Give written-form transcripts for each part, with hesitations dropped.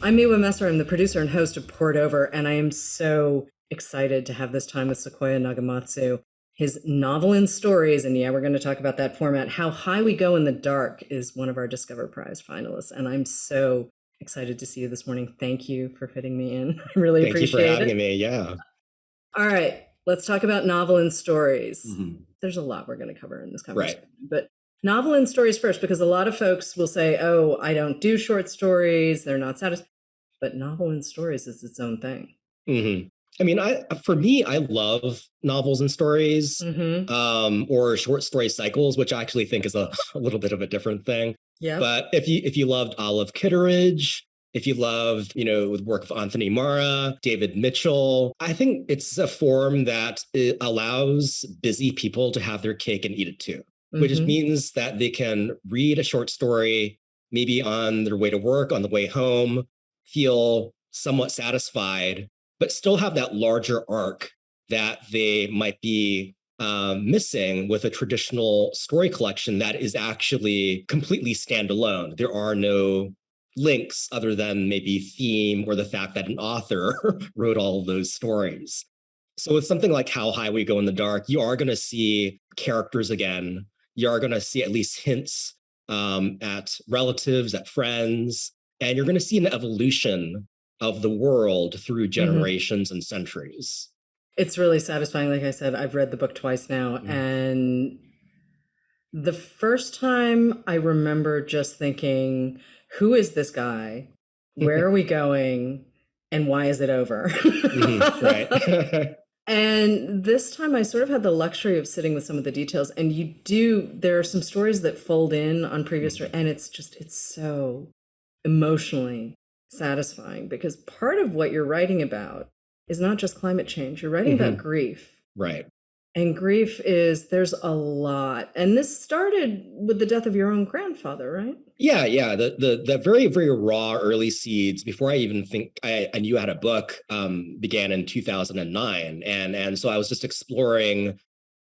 I'm Miwa Messer. I'm the producer and host of Poured Over, and I am so excited to have this time with Sequoia Nagamatsu. His novel and stories, and yeah, we're going to talk about that format. How High We Go in the Dark is one of our Discover Prize finalists, and I'm so excited to see you this morning. Thank you for fitting me in. I really Thank you for appreciate having it. me. Yeah. All right, let's talk about novel and stories. Mhm. There's a lot we're going to cover in this Right. conversation, but novel and stories first, because a lot of folks will say, oh, I don't do short stories, they're not satisfied. But novel and stories is its own thing. hmm I mean, for me, I love novels and stories, Mm-hmm. or short story cycles, which I actually think is a little bit of a different thing. Yep. But if you loved Olive Kitteridge, if you loved, the work of Anthony Mara, David Mitchell, I think it's a form that it allows busy people to have their cake and eat it too, which Mm-hmm. means that they can read a short story, maybe on their way to work, on the way home, feel somewhat satisfied, but still have that larger arc that they might be missing with a traditional story collection that is actually completely standalone. There are no links other than maybe theme or the fact that an author wrote all of those stories. So with something like How High We Go in the Dark, you are going to see characters again. You are going to see at least hints at relatives, at friends, and you're going to see an evolution of the world through Mm-hmm. generations and centuries. It's really satisfying. Like I said, I've read the book twice now. Mm. And the first time I remember just thinking, who is this guy? Where are we going? And why is it over? Right. And this time I sort of had the luxury of sitting with some of the details. And there are some stories that fold in on previous, and it's so emotionally satisfying because part of what you're writing about is not just climate change. You're writing about grief. Right. And grief there's a lot. And this started with the death of your own grandfather, right? Yeah. The very, very raw early seeds before I even think I knew I had a book began in 2009. And so I was just exploring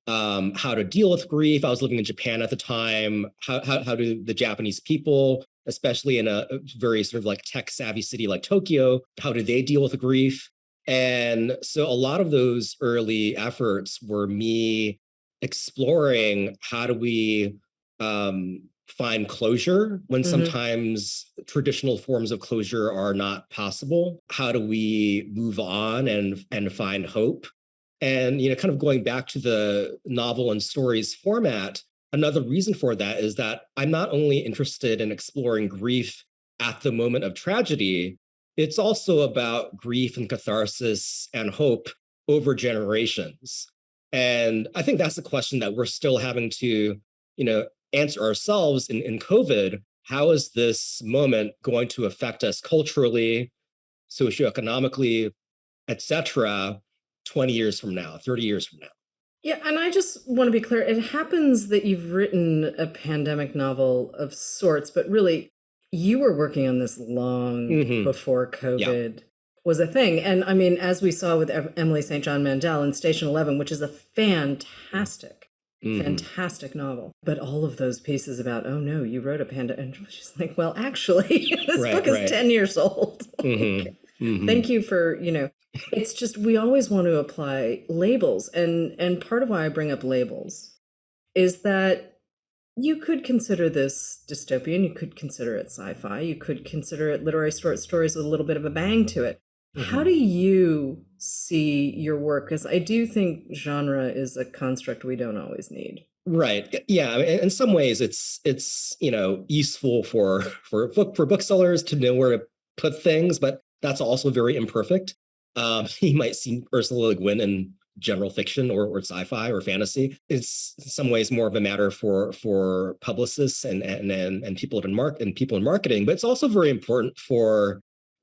how to deal with grief. I was living in Japan at the time. How do the Japanese people, especially in a very sort of like tech savvy city like Tokyo, how do they deal with grief? And so a lot of those early efforts were me exploring how do we find closure when Mm-hmm. sometimes traditional forms of closure are not possible. How do we move on and find hope? And kind of going back to the novel and stories format, another reason for that is that I'm not only interested in exploring grief at the moment of tragedy, it's also about grief and catharsis and hope over generations. And I think that's the question that we're still having to, answer ourselves in COVID. How is this moment going to affect us culturally, socioeconomically, etc., 20 years from now, 30 years from now? Yeah, and I just want to be clear. It happens that you've written a pandemic novel of sorts, but really, you were working on this long before Yeah. COVID was a thing. And I mean, as we saw with Emily St. John Mandel in Station 11, which is a fantastic, hmm fantastic novel. But all of those pieces about, oh no, you wrote a panda. And she's like, well, actually, this Right, book is right. 10 years old. hmm Like, hmm thank you for, it's just we always want to apply labels, and part of why I bring up labels is that you could consider this dystopian, you could consider it sci-fi, you could consider it literary short stories with a little bit of a bang to it. How do hmm you see your work? Because I do think genre is a construct we don't always need. Right. Yeah. I mean, in some ways, it's useful for booksellers to know where to put things, but that's also very imperfect. You might see Ursula Le Guin in general fiction or sci-fi or fantasy. It's in some ways more of a matter for publicists and people in marketing, but it's also very important for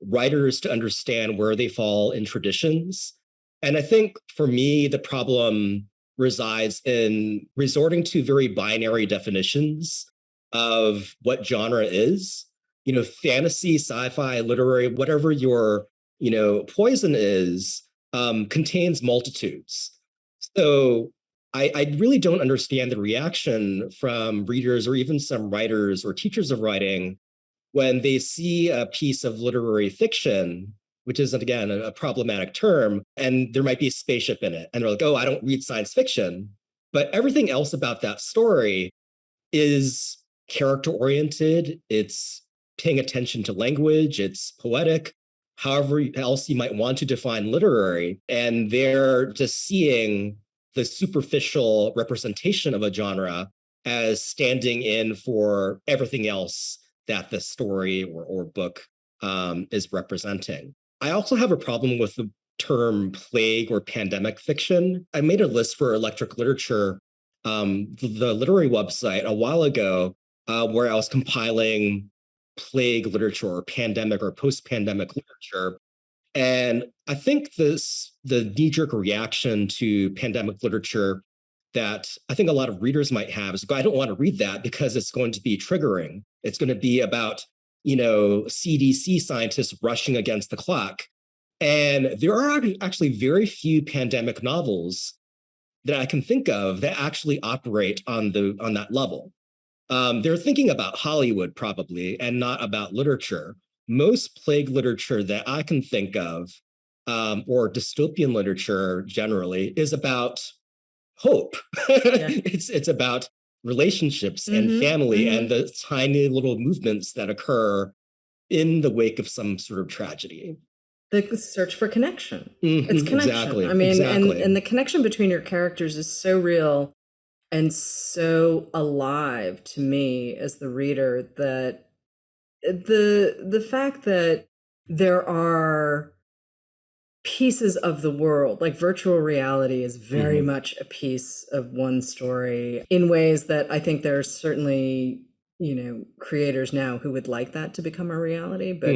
writers to understand where they fall in traditions. And I think for me, the problem resides in resorting to very binary definitions of what genre is. Fantasy, sci-fi, literary, whatever your, poison is, contains multitudes. So I really don't understand the reaction from readers or even some writers or teachers of writing when they see a piece of literary fiction, which isn't, again, a problematic term, and there might be a spaceship in it, and they're like, oh, I don't read science fiction. But everything else about that story is character oriented, it's paying attention to language, it's poetic, however else you might want to define literary. And they're just seeing the superficial representation of a genre as standing in for everything else that the story or book is representing. I also have a problem with the term plague or pandemic fiction. I made a list for electric literature, the literary website, a while ago, where I was compiling plague literature or pandemic or post-pandemic literature. And I think the knee-jerk reaction to pandemic literature that I think a lot of readers might have is, I don't want to read that because it's going to be triggering. It's going to be about, CDC scientists rushing against the clock. And there are actually very few pandemic novels that I can think of that actually operate on that level. They're thinking about Hollywood probably and not about literature. Most plague literature that I can think of, or dystopian literature generally, is about hope. Yeah. It's about relationships and family and the tiny little movements that occur in the wake of some sort of tragedy. The search for connection. It's connection. Exactly. I mean, exactly. and the connection between your characters is so real and so alive to me as the reader that the fact that there are pieces of the world, like virtual reality is very much a piece of one story in ways that I think there are certainly, creators now who would like that to become a reality, but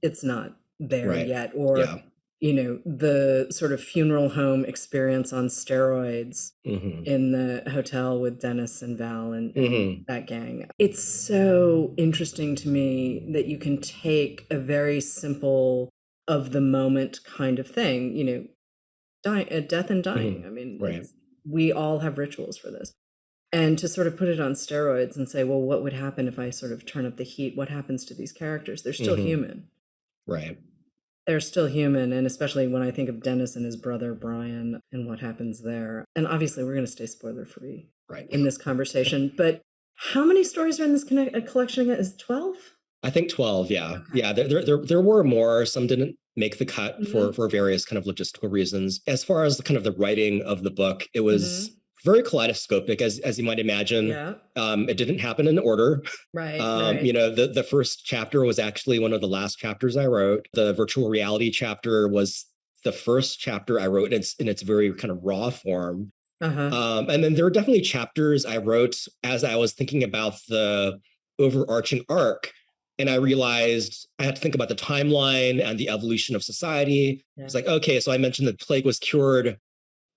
it's not there yet. Or the sort of funeral home experience on steroids in the hotel with Dennis and Val and that gang. It's so interesting to me that you can take a very simple of the moment kind of thing, death and dying. I mean, we all have rituals for this. And to sort of put it on steroids and say, well, what would happen if I sort of turn up the heat? What happens to these characters? They're still human. Right. They're still human. And especially when I think of Dennis and his brother, Brian, and what happens there. And obviously, we're going to stay spoiler free in this conversation. But how many stories are in this collection again? Is it 12? I think 12, yeah. Okay. Yeah, there were more. Some didn't make the cut for various kind of logistical reasons. As far as the kind of the writing of the book, it was very kaleidoscopic, as you might imagine. Yeah. It didn't happen in order. Right. The first chapter was actually one of the last chapters I wrote. The virtual reality chapter was the first chapter I wrote in its very kind of raw form. And then there were definitely chapters I wrote as I was thinking about the overarching arc. And I realized I had to think about the timeline and the evolution of society. Yeah. It's like, okay, so I mentioned the plague was cured,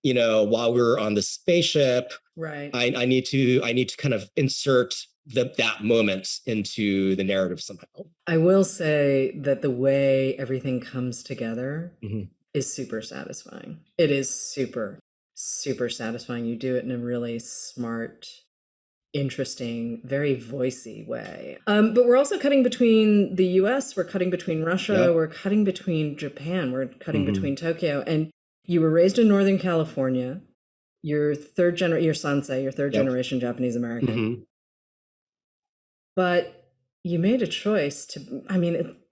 while we were on the spaceship. Right. I need to kind of insert that moment into the narrative somehow. I will say that the way everything comes together is super satisfying. It is super, super satisfying. You do it in a really smart, interesting, very voicey way. But we're also cutting between the US, we're cutting between Russia, we're cutting between Japan, we're cutting between Tokyo. And you were raised in Northern California. You're third generation Japanese American. But you made a choice to,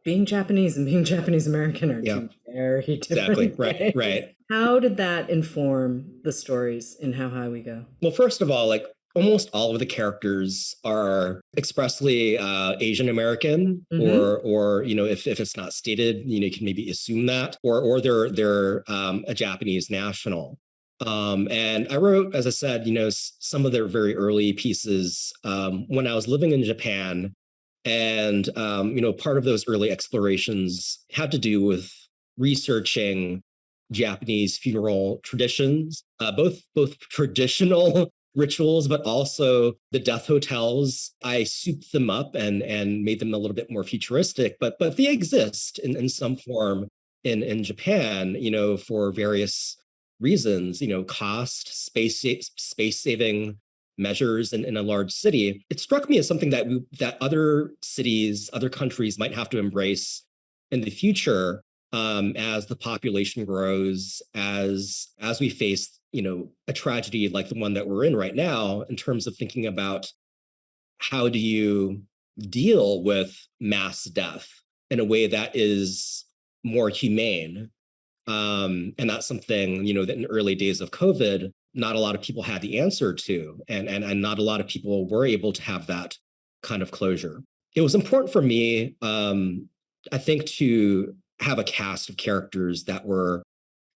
being Japanese and being Japanese American are two very different things. Right. How did that inform the stories in How High We Go? Well, first of all, almost all of the characters are expressly Asian American, or if it's not stated, you can maybe assume that, or they're a Japanese national. And I wrote, as I said, some of their very early pieces when I was living in Japan, and part of those early explorations had to do with researching Japanese funeral traditions, both traditional rituals, but also the death hotels. I souped them up and made them a little bit more futuristic, but they exist in some form in Japan, for various reasons, cost, space saving measures in a large city, it struck me as something that other cities, other countries might have to embrace in the future, as the population grows, as we face, a tragedy like the one that we're in right now, in terms of thinking about how do you deal with mass death in a way that is more humane. And that's something, that in early days of COVID, not a lot of people had the answer to, and not a lot of people were able to have that kind of closure. It was important for me, I think, to have a cast of characters that were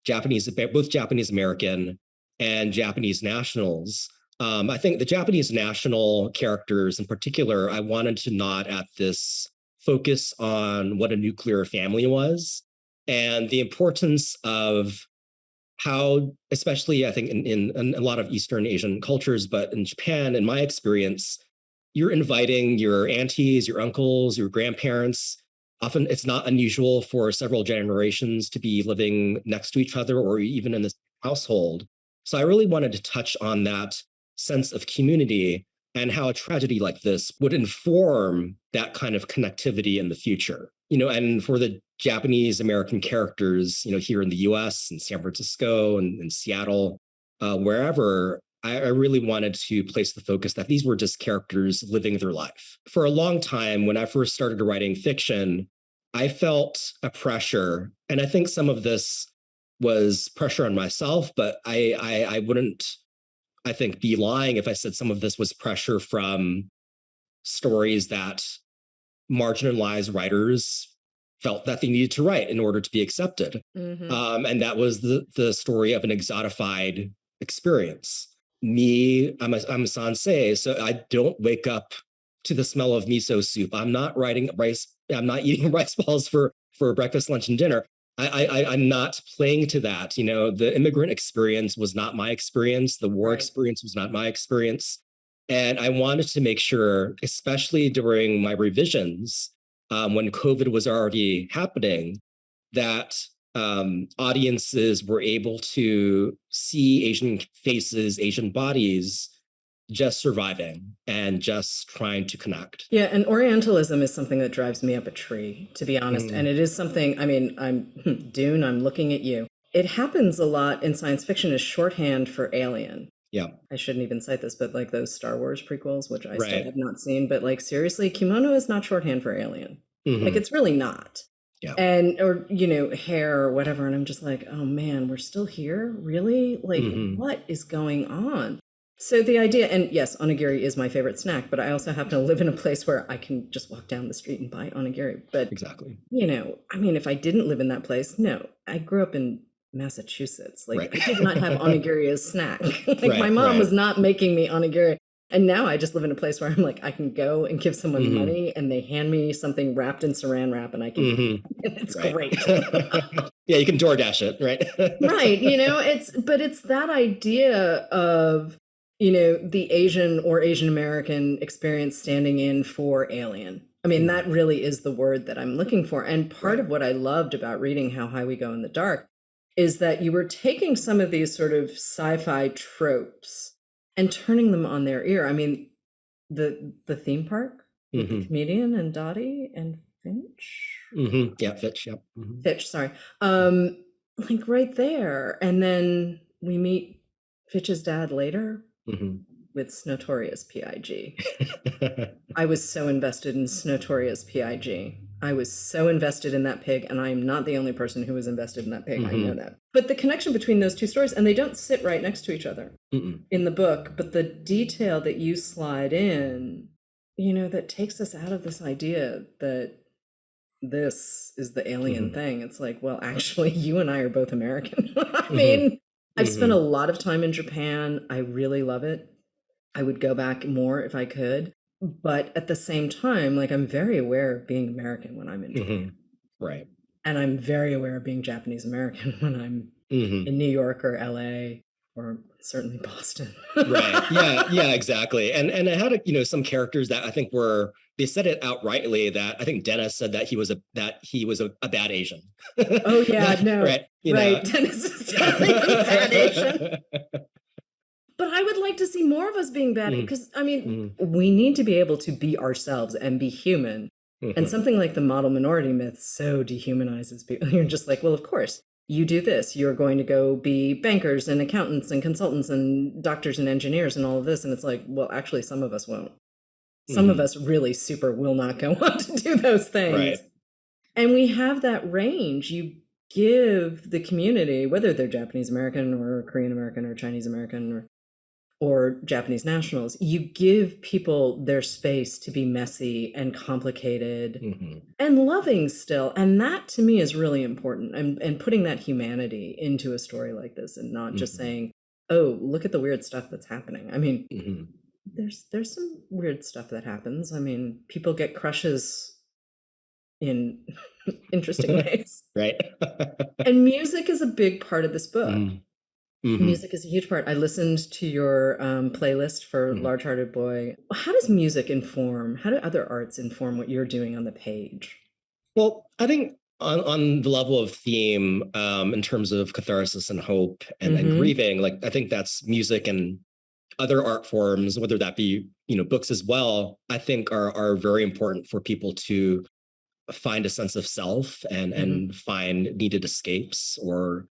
both Japanese American and Japanese nationals. I think the Japanese national characters in particular, I wanted to nod at this focus on what a nuclear family was and the importance of how, especially I think in a lot of Eastern Asian cultures, but in Japan, in my experience, you're inviting your aunties, your uncles, your grandparents. Often it's not unusual for several generations to be living next to each other or even in this household. So I really wanted to touch on that sense of community and how a tragedy like this would inform that kind of connectivity in the future. And for the Japanese American characters, here in the US and San Francisco and Seattle, wherever, I really wanted to place the focus that these were just characters living their life. For a long time, when I first started writing fiction, I felt a pressure, and I think some of this was pressure on myself, but I wouldn't, I think, be lying if I said some of this was pressure from stories that marginalized writers felt that they needed to write in order to be accepted. And that was the story of an exotified experience. I'm a sansei, so I don't wake up to the smell of miso soup. I'm not writing rice. I'm not eating rice balls for breakfast, lunch, and dinner. I'm not playing to that. The immigrant experience was not my experience. The war experience was not my experience. And I wanted to make sure, especially during my revisions, when COVID was already happening, that audiences were able to see Asian faces, Asian bodies just surviving and just trying to connect. Yeah, and Orientalism is something that drives me up a tree, to be honest. And it is something, I'm Dune, I'm looking at you. It happens a lot in science fiction as shorthand for Alien. Yeah. I shouldn't even cite this, but like those Star Wars prequels, which I still have not seen, but like seriously, kimono is not shorthand for Alien. Like it's really not. Yeah. And, or, hair or whatever. And I'm just like, oh man, we're still here? Really? Like, what is going on? So the idea, and yes, onigiri is my favorite snack, but I also happen to live in a place where I can just walk down the street and buy onigiri. But, exactly. If I didn't live in that place, no, I grew up in Massachusetts. Like, I did not have onigiri as snack. My mom was not making me onigiri. And now I just live in a place where I'm like, I can go and give someone money and they hand me something wrapped in saran wrap and I can, it's great. Yeah, you can DoorDash it, right? Right. It's that idea of, the Asian or Asian American experience standing in for Alien. I mean, that really is the word that I'm looking for. And part of what I loved about reading How High We Go in the Dark is that you were taking some of these sort of sci-fi tropes and turning them on their ear. I mean, the theme park, with the comedian and Dottie and Finch. Yeah, Fitch. Yep. Fitch, sorry. Like right there, and then we meet Fitch's dad later with Snotorious P.I.G. I was so invested in Snotorious P.I.G. I was so invested in that pig, and I am not the only person who was invested in that pig. I know that. But the connection between those two stories, and they don't sit right next to each other in the book, but the detail that you slide in, that takes us out of this idea that this is the alien thing. It's like, well, actually, you and I are both American. I mean, I've spent a lot of time in Japan. I really love it. I would go back more if I could. But at the same time, like, I'm very aware of being American when I'm in Japan. Right. And I'm very aware of being Japanese American when I'm in New York or LA or certainly Boston. Right. Yeah, exactly. And I had some characters that I think they said it outrightly, that I think Dennis said that he was a bad Asian. Oh yeah, no. Right. Dennis is totally a bad Asian. But I would like to see more of us being bad Mm-hmm. because, I mean, Mm-hmm. we need to be able to be ourselves and be human. And Mm-hmm. something like the model minority myth so dehumanizes people. You're just like, well, of course, you do this. You're going to go be bankers and accountants and consultants and doctors and engineers and all of this. And it's like, well, actually, some of us won't. Some of Mm-hmm. us really super will not go on to do those things. Right. And we have that range. You give the community, whether they're Japanese American or Korean American or Chinese American or Japanese nationals, you give people their space to be messy and complicated Mm-hmm. and loving still. And that to me is really important. And putting that humanity into a story like this and not just Mm-hmm. saying, oh, look at the weird stuff that's happening. I mean, Mm-hmm. there's some weird stuff that happens. I mean, people get crushes in interesting ways. Right. And music is a big part of this book. Mm-hmm. Mm-hmm. Music is a huge part. I listened to your playlist for Mm-hmm. Large Hearted Boy. How does music inform, how do other arts inform what you're doing on the page? Well, I think on the level of theme, in terms of catharsis and hope and Mm-hmm. grieving, like I think that's music and other art forms, whether that be, books as well, I think are very important for people to find a sense of self Mm-hmm. and find needed escapes or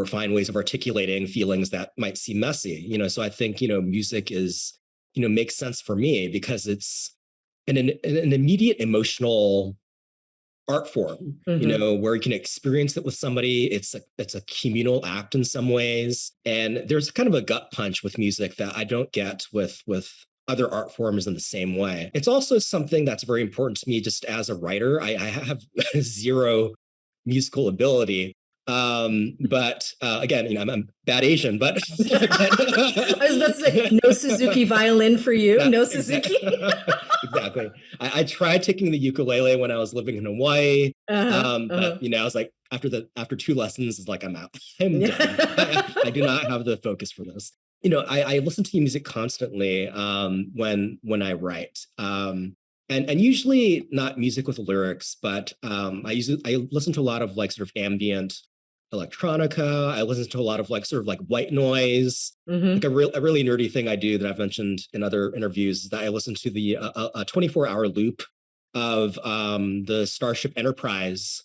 find ways of articulating feelings that might seem messy. So I think, music is, makes sense for me because it's an immediate emotional art form, Mm-hmm. where you can experience it with somebody. It's a communal act in some ways, and there's kind of a gut punch with music that I don't get with other art forms in the same way. It's also something that's very important to me just as a writer. I have zero musical ability. But again, I'm a bad Asian, but, I was about to say, no Suzuki violin for you, that no Suzuki. exactly. Exactly. I tried taking the ukulele when I was living in Hawaii. Uh-huh. But Uh-huh. I was like, after two lessons, it's like I'm out. I'm done. I do Yeah. not have the focus for this. I listen to music constantly when I write. And usually not music with lyrics, but I listen to a lot of like sort of ambient electronica. I listen to a lot of like sort of like white noise. Like Mm-hmm. a really nerdy thing I do that I've mentioned in other interviews is that I listen to the a 24-hour loop of the Starship Enterprise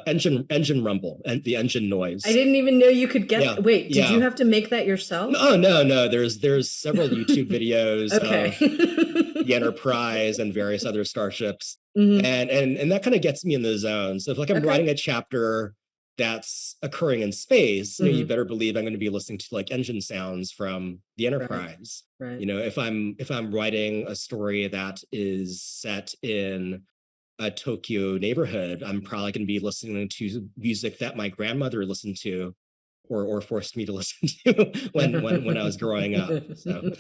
engine rumble and the engine I noise. didn't even know you could Yeah, get, wait, did you yeah. have to make that yourself? No, no, no. There's several YouTube videos Okay. of the Enterprise and various other starships, Mm-hmm. and that kind of gets me in the zone. So if like I'm Okay. writing a chapter that's occurring in space, you Mm-hmm. better believe I'm going to be listening to like engine sounds from the Right. Enterprise. Right. If I'm writing a story that is set in a Tokyo neighborhood, I'm probably going to be listening to music that my grandmother listened to or forced me to listen to when I was growing up. So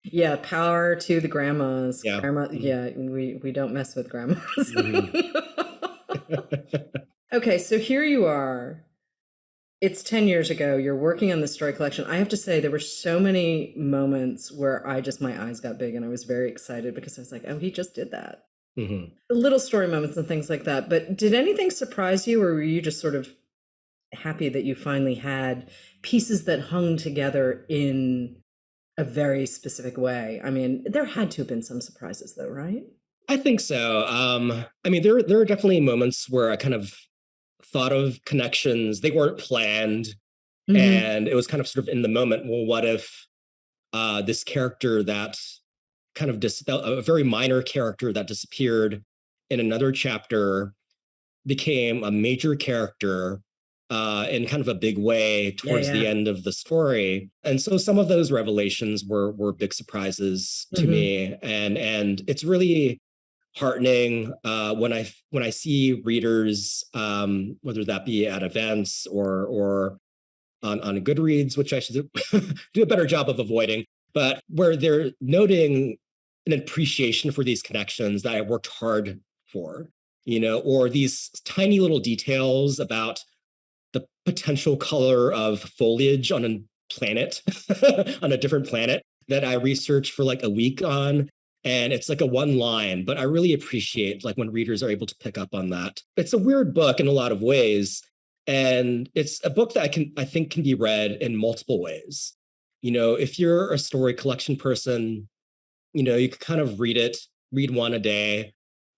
Yeah, power to the grandmas. yeah. Grandma, Mm-hmm. yeah, we don't mess with grandmas. Mm-hmm. Okay, so here you are. It's 10 years ago. You're working on the story collection. I have to say, there were so many moments where my eyes got big and I was very excited because I was like, oh, he just did that. Mm-hmm. Little story moments and things like that. But did anything surprise you, or were you just sort of happy that you finally had pieces that hung together in a very specific way? I mean, there had to have been some surprises, though, right? I think so. I mean, there are definitely moments where I kind of thought of connections. They weren't planned, Mm-hmm. and it was kind of sort of in the moment. Well, what if this character that kind of a very minor character that disappeared in another chapter became a major character in kind of a big way Yeah, towards the yeah. end of the story. And so some of those revelations were big surprises to Mm-hmm. me, and it's really heartening when I see readers, whether that be at events or on Goodreads, which I should do a better job of avoiding, but where they're noting an appreciation for these connections that I worked hard for, or these tiny little details about the potential color of foliage on a planet, on a different planet that I researched for like a week on. And it's like a one line, but I really appreciate like when readers are able to pick up on that. It's a weird book in a lot of ways. And it's a book that I think can be read in multiple ways. if you're a story collection person, you could kind of read one a day,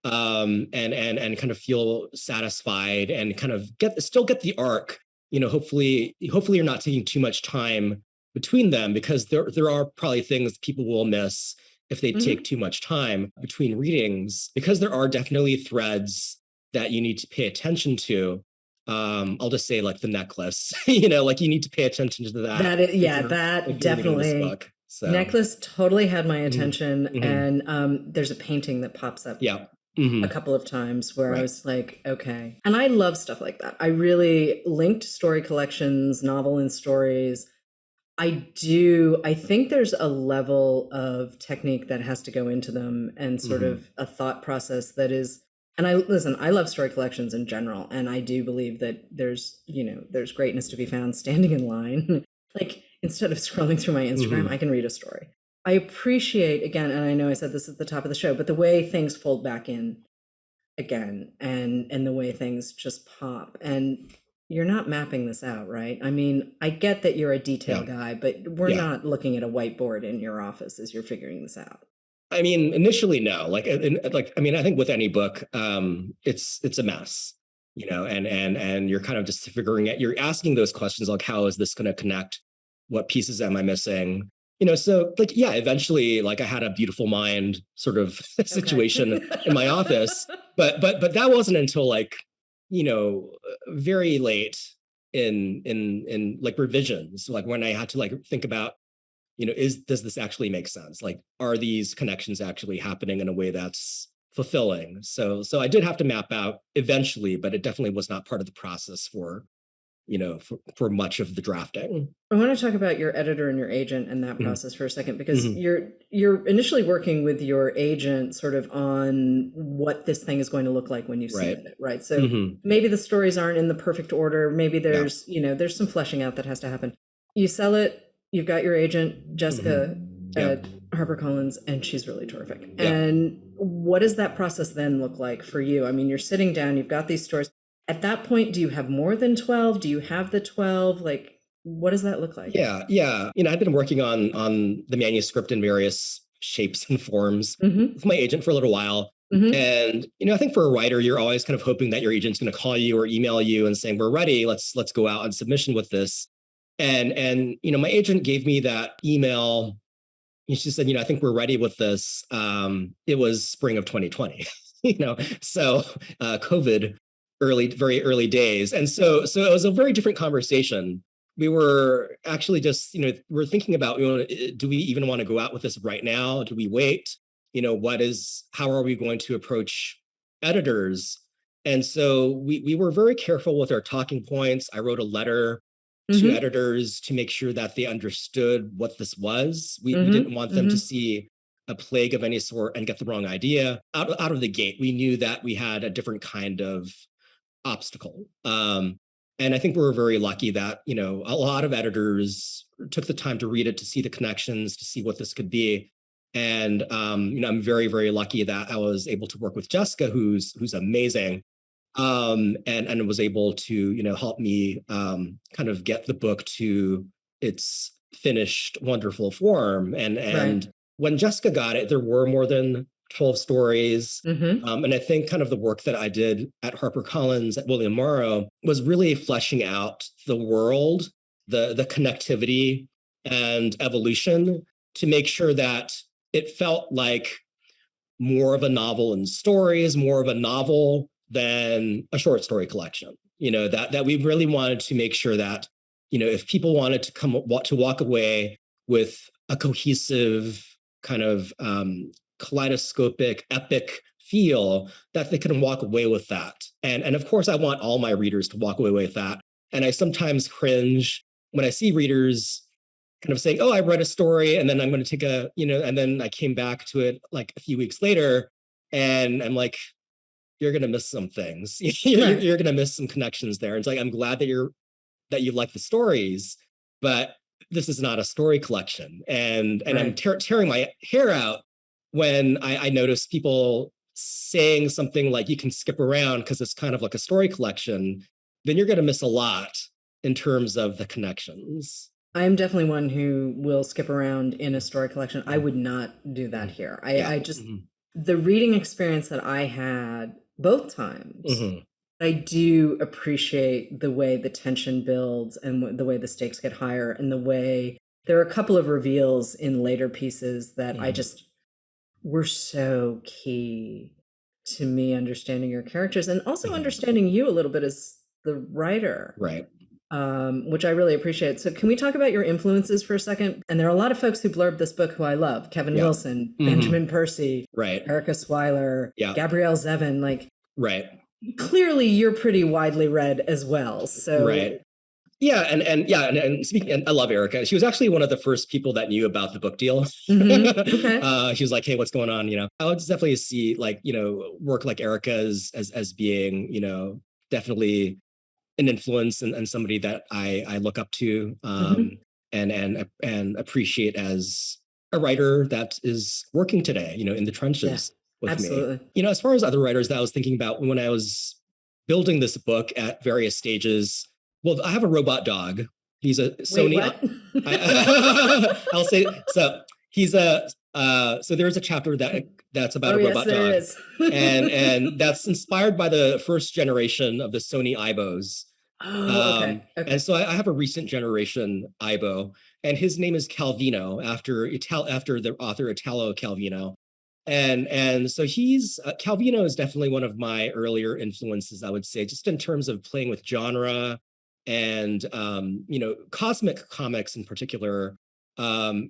and kind of feel satisfied and kind of still get the arc. Hopefully you're not taking too much time between them, because there are probably things people will miss if they take too much time between readings, because there are definitely threads that you need to pay attention to. I'll just say like the necklace, like you need to pay attention to that. That is, yeah, If that you're reading this definitely. book. So Necklace totally had my mhm, attention, mhm, and there's a painting that pops up yeah. a Mhm, couple of times where I right. was like, okay. And I love stuff like that. I really linked story collections, novel and stories. I think there's a level of technique that has to go into them, and sort Mhm, of a thought process that is, and I love story collections in general, and I do believe that there's greatness to be found standing in line. Like, instead of scrolling through my Instagram, I mhm, can read a story. I appreciate, again, and I know I said this at the top of the show, but the way things fold back in again, and the way things just pop, and you're not mapping this out, right? I mean, I get that you're a detail yeah, guy, but we're yeah. not looking at a whiteboard in your office as you're figuring this out. I mean, initially, no. I mean, I think with any book, it's a mess, and you're kind of just figuring it. You're asking those questions like, how is this going to connect? What pieces am I missing? So like, yeah, eventually, like, I had a beautiful mind sort of Okay. situation in my office, but that wasn't until like, very late in like revisions, like when I had to like think about, does this actually make sense? Like, are these connections actually happening in a way that's fulfilling? So I did have to map out eventually, but it definitely was not part of the process for much of the drafting. I want to talk about your editor and your agent and that Mhm, process for a second, because mhm. you're initially working with your agent sort of on what this thing is going to look like when you Right. submit it, right? So Hmm. maybe the stories aren't in the perfect order. Maybe Yeah. there's some fleshing out that has to happen. You sell it, you've got your agent, Hmm. Jessica Yeah. at HarperCollins, and she's really terrific. Yeah. And what does that process then look like for you? I mean, you're sitting down, you've got these stories. At that point, do you have more than 12? Do you have the 12? Like, what does that look like? Yeah. Yeah. I've been working on the manuscript in various shapes and forms Mhm. with my agent for a little while. Mhm. And I think for a writer, you're always kind of hoping that your agent's going to call you or email you and saying, "We're ready. Let's go out on submission with this." And my agent gave me that email. And she said, "I think we're ready with this." It was spring of 2020, so COVID, very early days, and so it was a very different conversation. We were actually just, we're thinking about, do we even want to go out with this right now? Do we wait? How are we going to approach editors? And so we were very careful with our talking points. I wrote a letter to Mhm. editors to make sure that they understood what this was. We didn't Mhm. want them to Mhm. see a plague of any sort and get the wrong idea. Out of the gate, we knew that we had a different kind of obstacle. And I think we were very lucky that, a lot of editors took the time to read it, to see the connections, to see what this could be. And I'm very, very lucky that I was able to work with Jessica, who's amazing, and was able to help me kind of get the book to its finished wonderful form. and Right. and when Jessica got it, there were more than 12 stories. Mhm. And I think kind of the work that I did at HarperCollins at William Morrow was really fleshing out the world, the connectivity and evolution, to make sure that it felt like more of a novel in stories, more of a novel than a short story collection. That we really wanted to make sure that, if people wanted to walk away with a cohesive kind of kaleidoscopic, epic feel, that they can walk away with that. And of course, I want all my readers to walk away with that. And I sometimes cringe when I see readers kind of saying, "Oh, I read a story, and then I'm going to take and then I came back to it like a few weeks later, and I'm like, you're going to miss some things. Right. You're going to miss some connections there." It's like, I'm glad that you like the stories, but this is not a story collection, and I'm Right. tearing my hair out when I notice people saying something like, "You can skip around because it's kind of like a story collection." Then you're going to miss a lot in terms of the connections. I'm definitely one who will skip around in a story collection. I would not do that Mhm. here. Yeah. I just, the reading experience that I had both times, Hmm. I do appreciate the way the tension builds and the way the stakes get higher and the way there are a couple of reveals in later pieces that I Hmm. just were so key to me understanding your characters and also Hmm. understanding you a little bit as the writer, Right. which I really appreciate. So, can we talk about your influences for a second? And there are a lot of folks who blurbed this book who I love: Kevin Yeah. Wilson, Hmm. Benjamin Percy, Right. Erica Swyler, Yeah. Gabrielle Zevin. Like, Right. clearly, you're pretty widely read as well. So, Right. Yeah, and speaking, and I love Erica. She was actually one of the first people that knew about the book deal. okay, She was like, "Hey, what's going on?" I would definitely see like work like Erica's as being definitely an influence and somebody that I look up to and appreciate as a writer that is working today, in the yeah, trenches with me. absolutely. As far as other writers that I was thinking about when I was building this book at various stages, well, I have a robot dog. He's a Wait, Sony. what? I'll say so. He's a so there's a chapter that's about Oh, a yes, robot there dog, is. and that's inspired by the first generation of the Sony Ibos. Oh, okay, And okay. so I have a recent generation Ibo, and his name is Calvino after the author Italo Calvino. And so he's Calvino is definitely one of my earlier influences, I would say, just in terms of playing with genre and cosmic comics in particular.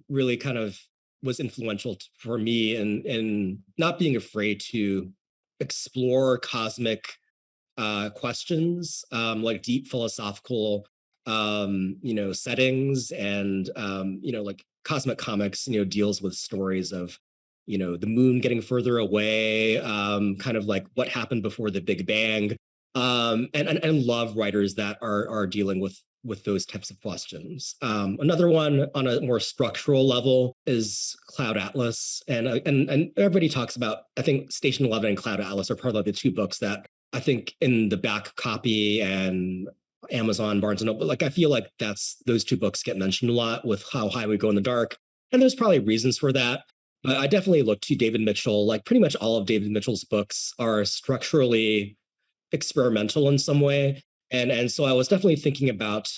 Really kind of was influential for me in not being afraid to explore cosmic questions, like deep philosophical, settings, and like cosmic comics, deals with stories of, the moon getting further away, kind of like what happened before the Big Bang, and love writers that are dealing with those types of questions. Another one on a more structural level is Cloud Atlas, and everybody talks about. I think Station 11 and Cloud Atlas are probably the two books that I think in the back copy and Amazon, Barnes and Noble, like I feel like those two books get mentioned a lot with How High We Go in the Dark, and there's probably reasons for that. But I definitely look to David Mitchell. Like pretty much all of David Mitchell's books are structurally experimental in some way, and so I was definitely thinking about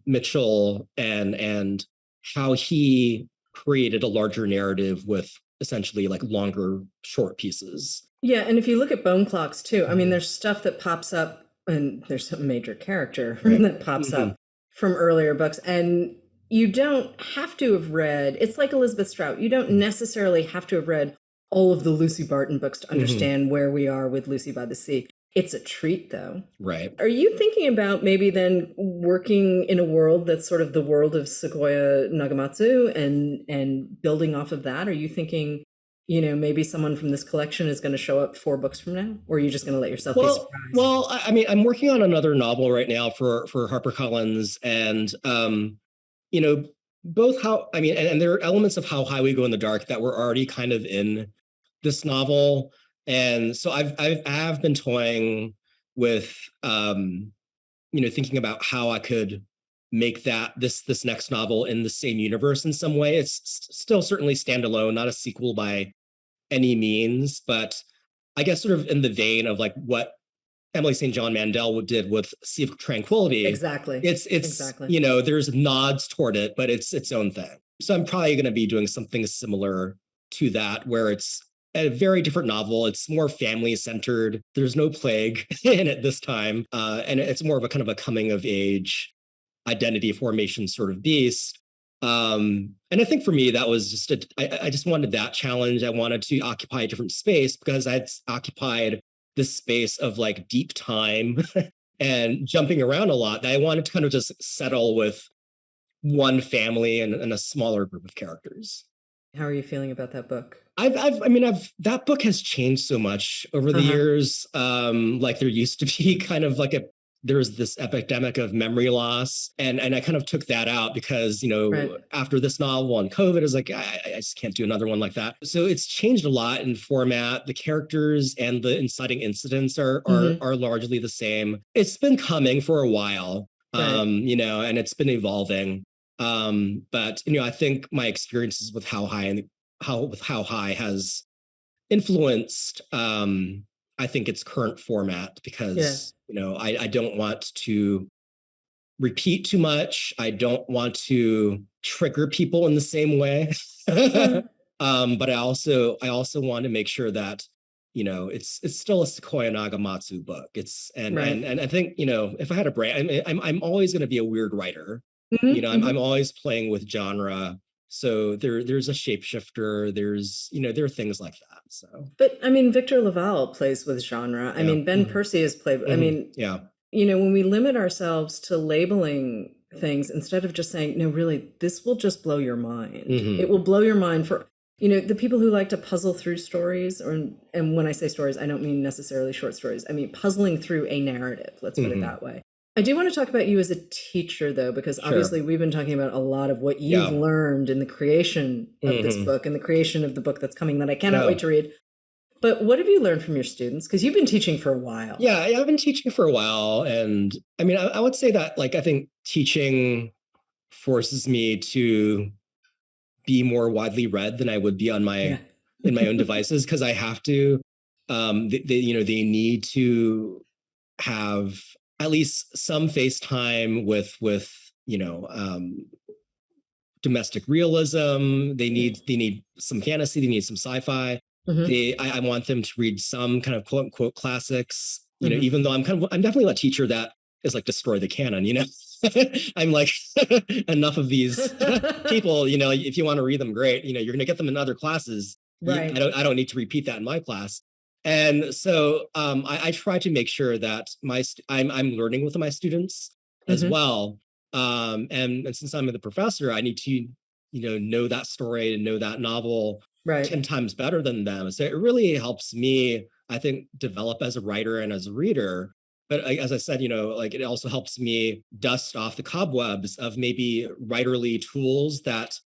Mitchell and how he created a larger narrative with essentially like longer short pieces. Yeah, and if you look at Bone Clocks too, I mean, there's stuff that pops up, and there's a major character Right. that pops Mm-hmm. up from earlier books, and you don't have to have read. It's like Elizabeth Strout. You don't necessarily have to have read all of the Lucy Barton books to Mm-hmm. understand where we are with Lucy by the Sea. It's a treat, though. Right. Are you thinking about maybe then working in a world that's sort of the world of Sequoia Nagamatsu and building off of that? Are you thinking, maybe someone from this collection is going to show up 4 books from now, or are you just going to let yourself be surprised? Well, I mean, I'm working on another novel right now for HarperCollins, and you know, both how I mean, and there are elements of How High We Go in the Dark that were already kind of in this novel, and so I have been toying with thinking about how I could make this next novel in the same universe in some way. It's still certainly standalone, not a sequel by any means, but I guess sort of in the vein of like what Emily St. John Mandel did with Sea of Tranquility. Exactly. It's Exactly. there's nods toward it, but it's its own thing. So I'm probably going to be doing something similar to that, where it's a very different novel. It's more family centered. There's no plague in it this time, and it's more of a kind of a coming of age identity formation sort of beast. And I think for me, that was just I just wanted that challenge. I wanted to occupy a different space because I'd occupied this space of like deep time and jumping around a lot. That I wanted to kind of just settle with one family and a smaller group of characters. How are you feeling about that book? That book has changed so much over the Uh-huh. years. Like there used to be kind of like there's this epidemic of memory loss, and I kind of took that out because Right. after this novel and COVID, I was like, I just can't do another one like that. So it's changed a lot in format. The characters and the inciting incidents are largely the same. It's been coming for a while, Right. and it's been evolving. But I think my experiences with How High and How High has influenced, I think, its current format, Yeah. because I don't want to repeat too much. I don't want to trigger people in the same way. Well, But I also want to make sure that it's still a Sequoia Nagamatsu book. It's right. and I think if I had a brand, I'm always going to be a weird writer. I'm Hmm. always playing with genre. So there's a shapeshifter. There are things like that. So But I mean, Victor Laval plays with genre. I yeah. mean, Ben Percy has played. I mean, Yeah. when we limit ourselves to labeling things instead of just saying, no, really, this will just blow your mind. It Hmm. will blow your mind for, the people who like to puzzle through stories, and when I say stories, I don't mean necessarily short stories. I mean, puzzling through a narrative. Let's put it Hmm. that way. I do want to talk about you as a teacher, though, because obviously Sure. we've been talking about a lot of what you've Yeah. learned in the creation of this Hmm. book and the creation of the book that's coming that I cannot Yeah. wait to read. But what have you learned from your students? Because you've been teaching for a while. Yeah, I've been teaching for a while, and I mean, I would say that, like, I think teaching forces me to be more widely read than I would be on Yeah. my in my own devices, because I have to. They need to have at least some face time with domestic realism. They need some fantasy. They need some sci-fi. Hmm. I want them to read some kind of quote unquote classics. Hmm. Even though I'm definitely a teacher that is like, destroy the canon. I'm like, enough of these people. If you want to read them, great. You're going to get them in other classes. Right. I don't need to repeat that in my class. And so I try to make sure that I'm learning with my students as Hmm. well. And since I'm the professor, I need to know that story and know that novel Right. 10 times better than them. So it really helps me, I think, develop as a writer and as a reader. But as I said, like, it also helps me dust off the cobwebs of maybe writerly tools that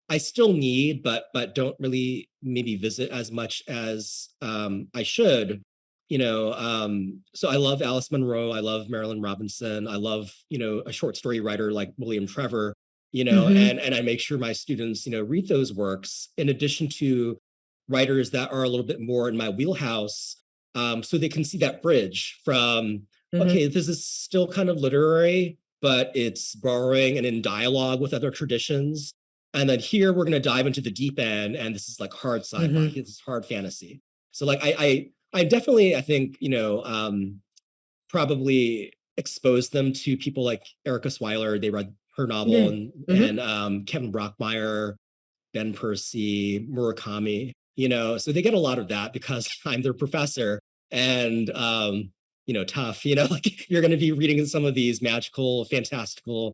I still need, but don't really maybe visit as much as I should. So I love Alice Munro. I love Marilyn Robinson. I love a short story writer like William Trevor. Hmm. And I make sure my students read those works in addition to writers that are a little bit more in my wheelhouse, so they can see that bridge from, Hmm. okay, this is still kind of literary, but it's borrowing and in dialogue with other traditions. And then here we're going to dive into the deep end, and this is like hard sci-fi. Hmm. This is hard fantasy. So like I definitely, I think, probably exposed them to people like Erica Swyler. They read her novel, Yeah. and Hmm. Kevin Brockmeyer, Ben Percy, Murakami. So they get a lot of that because I'm their professor, and tough. Like, you're going to be reading some of these magical, fantastical,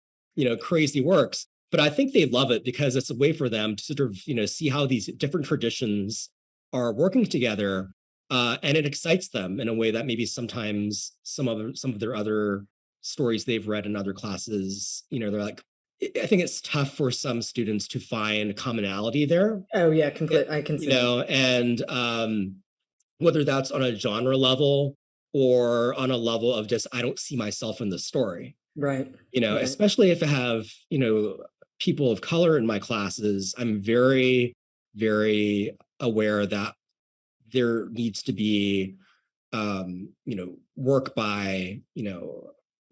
crazy works. But I think they love it because it's a way for them to sort of see how these different traditions are working together, and it excites them in a way that maybe sometimes some of their other stories they've read in other classes, they're like, I think it's tough for some students to find commonality there. Oh yeah, It, complete. I can see. and whether that's on a genre level or on a level of just, I don't see myself in the story. Right. Right. Especially if I have people of color in my classes, I'm very, very aware that there needs to be work by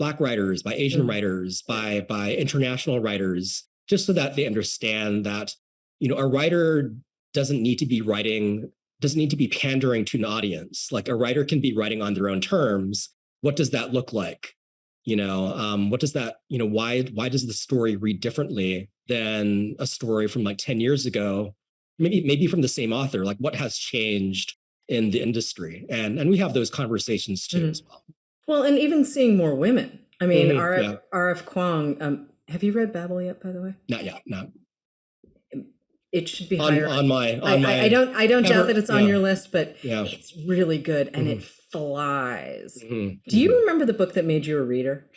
Black writers, by Asian Mm. writers, Yeah. by international writers, just so that they understand that a writer doesn't need to be writing, doesn't need to be pandering to an audience. Like, a writer can be writing on their own terms. What does that look like? What does that, why does the story read differently than a story from like 10 years ago? Maybe from the same author. Like, what has changed in the industry? And we have those conversations too Hmm. as well. Well, and even seeing more women. I mean, Yeah. R.F. Kuang. Have you read Babel yet? By the way, Not yet. Not it should be on higher. on my I, on I, I my don't I don't doubt that ever. it's on Yeah. your list, but Yeah. it's really good and it Hmm. flies. Hmm. Do you Hmm. remember the book that made you a reader?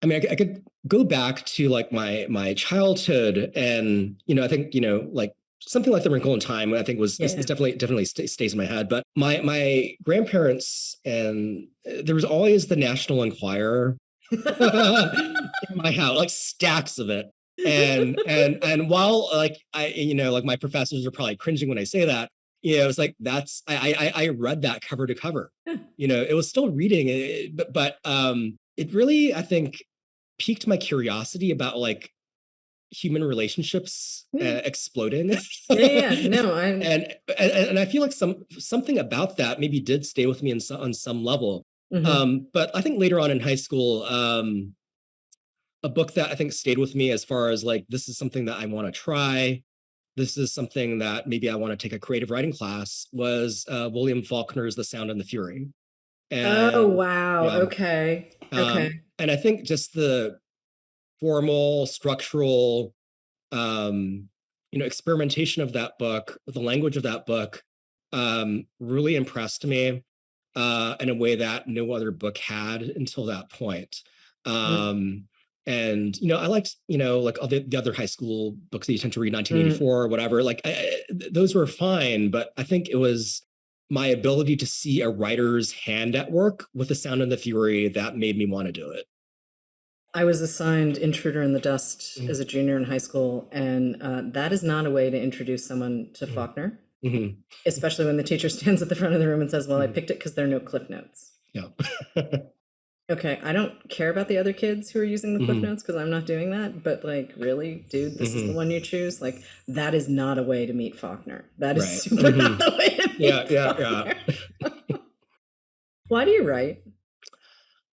I mean, I could go back to like my childhood, and I think like something like The Wrinkle in Time, I think was is Yeah. definitely stays in my head. But my grandparents, and there was always the National Enquirer in my house, like stacks of it. And while like like my professors are probably cringing when I say that, it's like I read that cover to cover. It was still reading it, but it really, I think, piqued my curiosity about like human relationships Yeah. exploding. Yeah. No, I'm. And I feel like something about that maybe did stay with me on some level. Mhm. But I think later on in high school, a book that I think stayed with me as far as like, this is something that I want to try. This is something that maybe I want to take a creative writing class, was William Faulkner's The Sound and the Fury. Oh, And wow. yeah, Okay. Okay. and I think just the formal, structural, um, experimentation of that book, the language of that book, really impressed me in a way that no other book had until that point. Mm, And I liked like all the other high school books that you tend to read, mm. 1984 or whatever. Like those were fine, but I think it was my ability to see a writer's hand at work with The Sound and the Fury that made me want to do it. I was assigned Intruder in the Dust Mm-hmm. as a junior in high school, and that is not a way to introduce someone to Faulkner, Mm-hmm. especially when the teacher stands at the front of the room and says, "Well, I Mm-hmm. picked it because there are no cliff notes." Yeah. Okay, I don't care about the other kids who are using the cliff Mm-hmm. notes because I'm not doing that. But like, really, dude, this is the Mm-hmm. one you choose. Like, that is not a way to meet Faulkner. That is Right. super not Mm-hmm. the way to Yeah, meet yeah, yeah. Faulkner. Why do you write?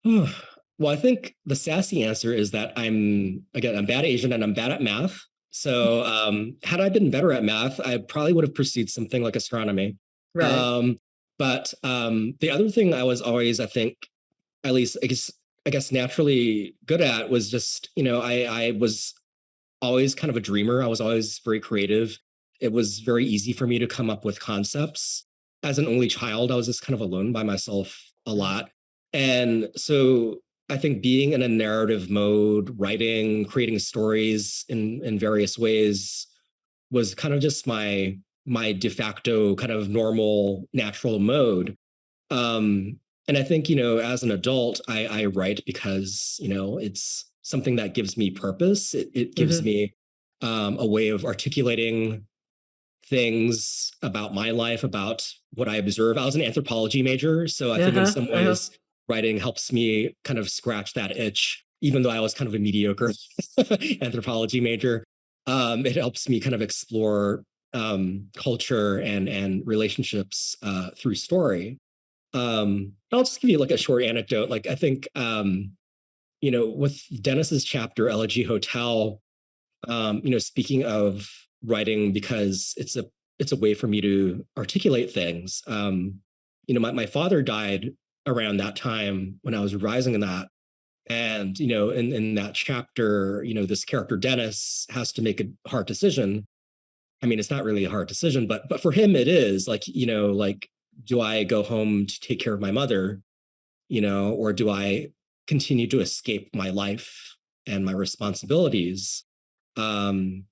Well, I think the sassy answer is that I'm bad Asian and I'm bad at math. So had I been better at math, I probably would have pursued something like astronomy. Right. But the other thing I was always, I think, at least I guess naturally good at was just, I was always kind of a dreamer. I was always very creative. It was very easy for me to come up with concepts. As an only child, I was just kind of alone by myself a Mm. lot. And so I think being in a narrative mode, writing, creating stories in various ways was kind of just my de facto kind of normal natural mode. And I think, as an adult, I write because, it's something that gives me purpose. It gives Mm-hmm. me a way of articulating things about my life, about what I observe. I was an anthropology major. So I think in Uh-huh. some Uh-huh. ways, writing helps me kind of scratch that itch, even though I was kind of a mediocre anthropology major. It helps me kind of explore culture and relationships through story. I'll just give you like a short anecdote. Like I think, with Dennis's chapter Elegy Hotel, speaking of writing because it's a way for me to articulate things. My father died around that time when I was revising in that. And, in that chapter, this character Dennis has to make a hard decision. I mean, it's not really a hard decision, but for him it is like, like, do I go home to take care of my mother, or do I continue to escape my life and my responsibilities? Um,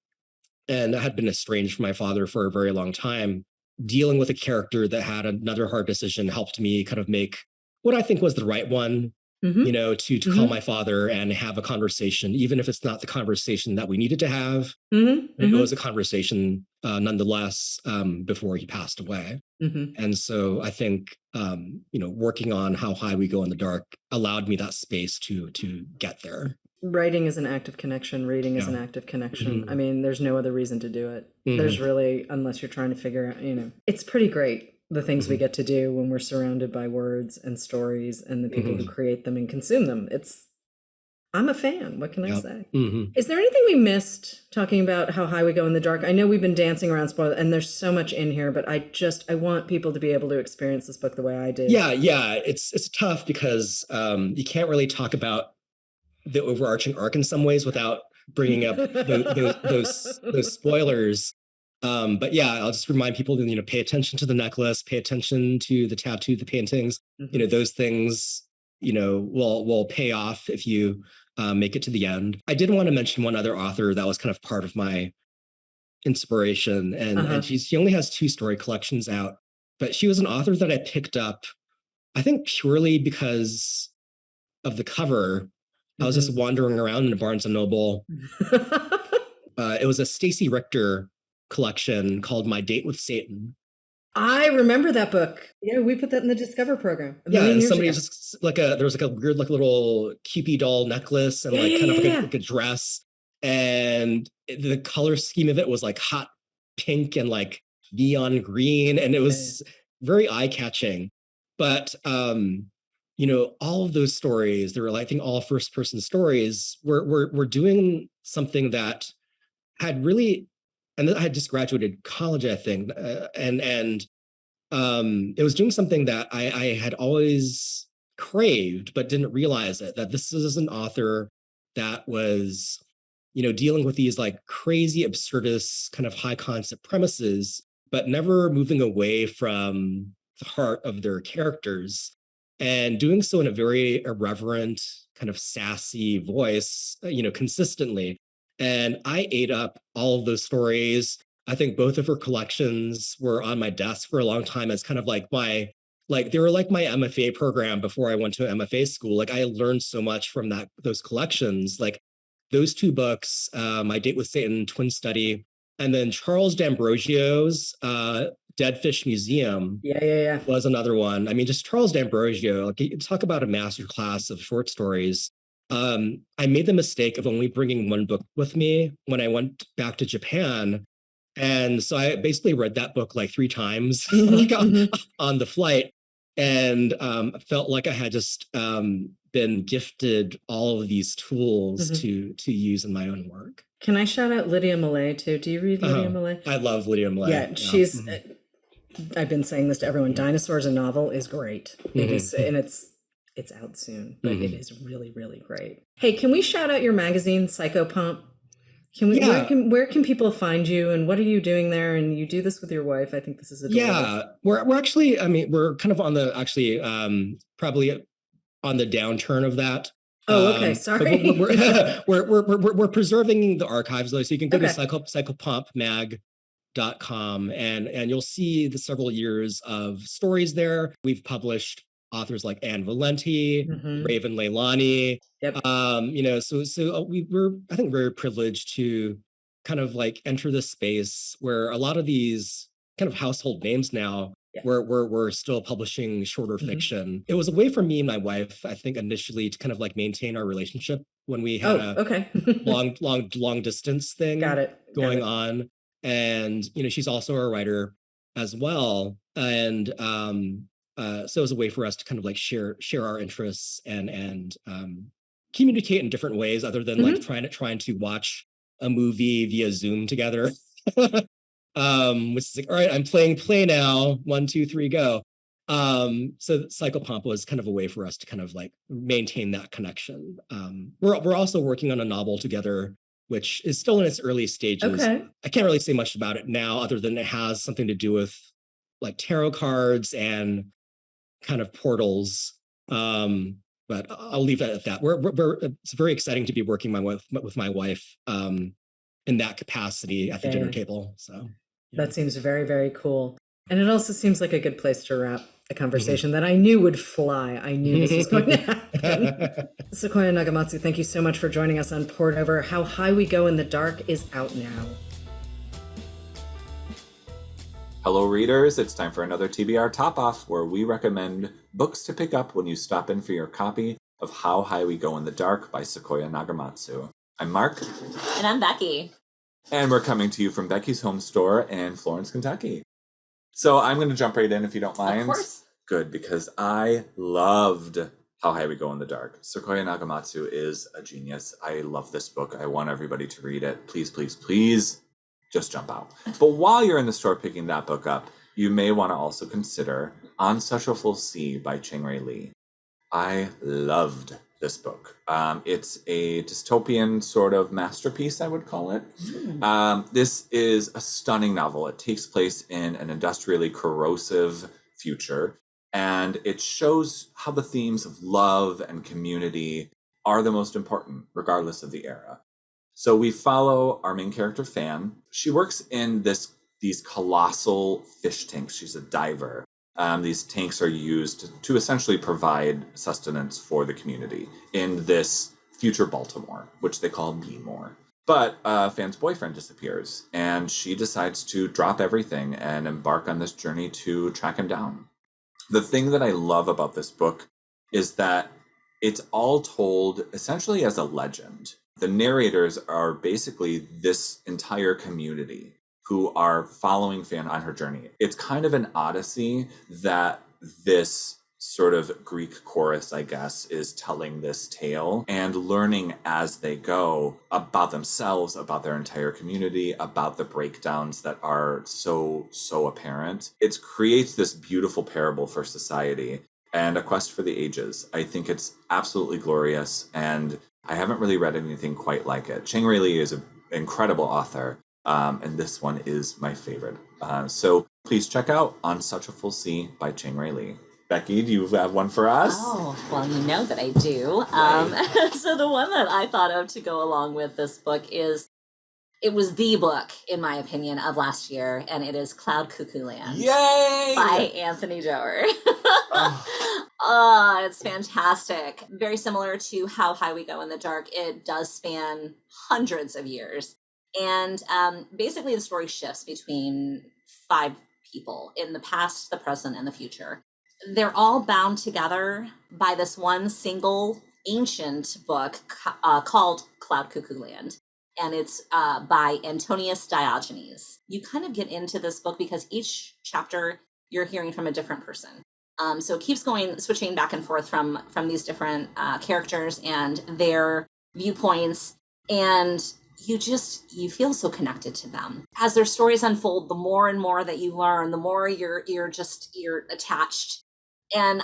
and I had been estranged from my father for a very long time. Dealing with a character that had another hard decision helped me kind of make what I think was the right one, Mm-hmm. to call Mm-hmm. my father and have a conversation, even if it's not the conversation that we needed to have. Mm-hmm. It was Mm-hmm. a conversation nonetheless before he passed away. Mm-hmm. And so I think, working on How High We Go in the Dark allowed me that space to get there. Writing is an act of connection. Reading is Yeah. an act of connection. I Mm-hmm. mean, there's no other reason to do it. There's Mm-hmm. really, unless you're trying to figure out, it's pretty great the things we Mm-hmm. get to do when we're surrounded by words and stories and the people who Mm-hmm. create them and consume them. I'm a fan. What can I Yeah. say? Mm-hmm. Is there anything we missed talking about How High We Go in the Dark? I know we've been dancing around spoilers and there's so much in here, but I want people to be able to experience this book the way I did. Yeah. It's tough because you can't really talk about the overarching arc in some ways without bringing up those spoilers. But yeah, I'll just remind people to pay attention to the necklace, pay attention to the tattoo, the paintings. Mhm. Those things will pay off if you make it to the end. I did want to mention one other author that was kind of part of my inspiration, and Uh-huh. she only has two story collections out, but she was an author that I picked up, I think, purely because of the cover. I was just Mhm. wandering around in a Barnes and Noble It was a Stacy Richter collection called My Date with Satan. I remember that book. Yeah, we put that in the Discover program a Yeah, million and years somebody ago. just there was like a weird like little Cupid doll necklace and Yeah, like yeah, kind of yeah, yeah. like a dress, and the color scheme of it was like hot pink and like neon green, and it Yeah. was very eye catching. But all of those stories, they were like, I think all first person stories were doing something that had really, and I had just graduated college, I think, and it was doing something that I had always craved but didn't realize it, that this is an author that was dealing with these like crazy absurdist kind of high concept premises but never moving away from the heart of their characters, and doing so in a very irreverent kind of sassy voice consistently. And I ate up all of those stories. I think both of her collections were on my desk for a long time as kind of like they were like my MFA program before I went to MFA school. Like I learned so much from those collections. Like those two books, My Date with Satan, Twin Study, and then Charles D'Ambrosio's Dead Fish Museum Yeah, yeah, yeah. was another one. I mean, just Charles D'Ambrosio, like talk about a masterclass of short stories. I made the mistake of only bringing one book with me when I went back to Japan, and so I basically read that book like 3 times like on the flight, and felt like I had just been gifted all of these tools to use in my own work. Can I shout out Lydia Millay too? Do you read Lydia Millay? I love Lydia Millay. Yeah, she's. I've been saying this to everyone. Dinosaurs, a novel, is great. It is, and it's out soon, but it is really, really great. Hey, can we shout out your magazine, Psychopomp? Can we? Yeah. Where can people find you, and what are you doing there? And you do this with your wife. I think this is adorable. Yeah, we're actually. I mean, we're kind of on the actually probably on the downturn of that. Oh, okay. Sorry. But we're preserving the archives though, so you can go to psychopompmag.com and you'll see the several years of stories there. We've published authors like Anne Valenti, Raven Leilani. Yep. So we're I think very privileged to kind of like enter this space where a lot of these kind of household names now we're still publishing shorter fiction. It was a way for me and my wife, I think, initially to kind of like maintain our relationship when we had a long distance thing going on. And she's also a writer as well, and so it was a way for us to kind of like share our interests and communicate in different ways other than like trying to watch a movie via Zoom together. Which is like, all right, I'm playing play now. 1, 2, 3, go. So Psychopomp was kind of a way for us to kind of like maintain that connection. We're also working on a novel together, which is still in its early stages. Okay. I can't really say much about it now, other than it has something to do with like tarot cards and kind of portals. But I'll leave that at that. It's very exciting to be working with my wife in that capacity at the dinner table. So that seems very, very cool. And it also seems like a good place to wrap a conversation that I knew would fly. I knew this was going to happen. Sequoia Nagamatsu, thank you so much for joining us on Poured Over. How High We Go in the Dark is out now. Hello, readers. It's time for another TBR Topoff, where we recommend books to pick up when you stop in for your copy of How High We Go in the Dark by Sequoia Nagamatsu. I'm Mark. And I'm Becky. And we're coming to you from Becky's home store in Florence, Kentucky. So I'm going to jump right in if you don't mind. Of course. Good, because I loved How High We Go in the Dark. Sequoia Nagamatsu is a genius. I love this book. I want everybody to read it. Please, please, please just jump out. But while you're in the store picking that book up, you may want to also consider On Such a Full Sea by Chang-Rae Lee. I loved this book. It's a dystopian sort of masterpiece, I would call it. This is a stunning novel. It takes place in an industrially corrosive future, and it shows how the themes of love and community are the most important, regardless of the era. So we follow our main character, Fan. She works in these colossal fish tanks. She's a diver. These tanks are used to essentially provide sustenance for the community in this future Baltimore, which they call Beemore. But Fan's boyfriend disappears, and she decides to drop everything and embark on this journey to track him down. The thing that I love about this book is that it's all told essentially as a legend. The narrators are basically this entire community who are following Fan on her journey. It's kind of an odyssey that this sort of Greek chorus, I guess, is telling this tale and learning as they go about themselves, about their entire community, about the breakdowns that are so apparent. It creates this beautiful parable for society and a quest for the ages. I think it's absolutely glorious, and I haven't really read anything quite like it. Chang Rei Li is an incredible author, and this one is my favorite. So please check out On Such a Full Sea by Chang Rei Li. Becky, do you have one for us? Oh, well, you know that I do. Right. So the one that I thought of to go along with this book it was the book, in my opinion, of last year, and it is Cloud Cuckoo Land. Yay! By Anthony Doerr. It's fantastic. Very similar to How High We Go in the Dark. It does span hundreds of years. And basically the story shifts between 5 people in the past, the present, and the future. They're all bound together by this one single ancient book called Cloud Cuckoo Land. And it's by Antonius Diogenes. You kind of get into this book because each chapter you're hearing from a different person. So it keeps switching back and forth from these different characters and their viewpoints. And you feel so connected to them. As their stories unfold, the more and more that you learn, the more you're attached. And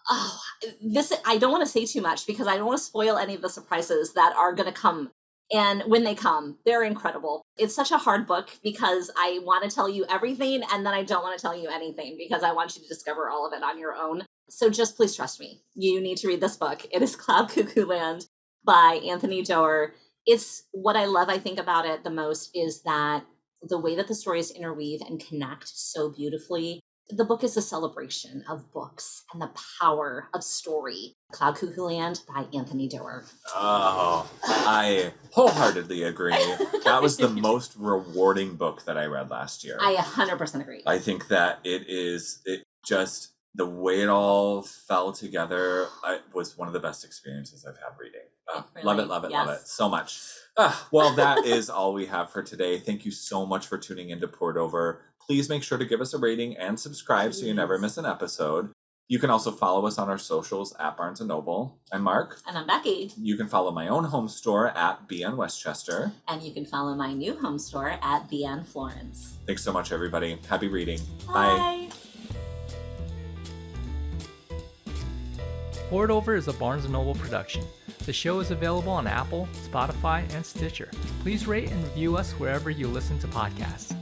I don't want to say too much because I don't want to spoil any of the surprises that are going to come. And when they come, they're incredible. It's such a hard book because I want to tell you everything and then I don't want to tell you anything because I want you to discover all of it on your own. So just please trust me. You need to read this book. It is Cloud Cuckoo Land by Anthony Doerr. It's what I love, I think, about it the most is that the way that the stories interweave and connect so beautifully. The book is a celebration of books and the power of story. Cloud Cuckoo Land by Anthony Doerr. Oh, I wholeheartedly agree. That was the most rewarding book that I read last year. I 100% agree. I think that the way it all fell together was one of the best experiences I've had reading. Really? Love it Yes. so much. Well, that is all we have for today. Thank you so much for tuning in to Poured Over. Please make sure to give us a rating and subscribe so you never miss an episode. You can also follow us on our socials at Barnes & Noble. I'm Mark. And I'm Becky. You can follow my own home store at BN Westchester. And you can follow my new home store at BN Florence. Thanks so much, everybody. Happy reading. Bye. Poured Over is a Barnes & Noble production. The show is available on Apple, Spotify, and Stitcher. Please rate and review us wherever you listen to podcasts.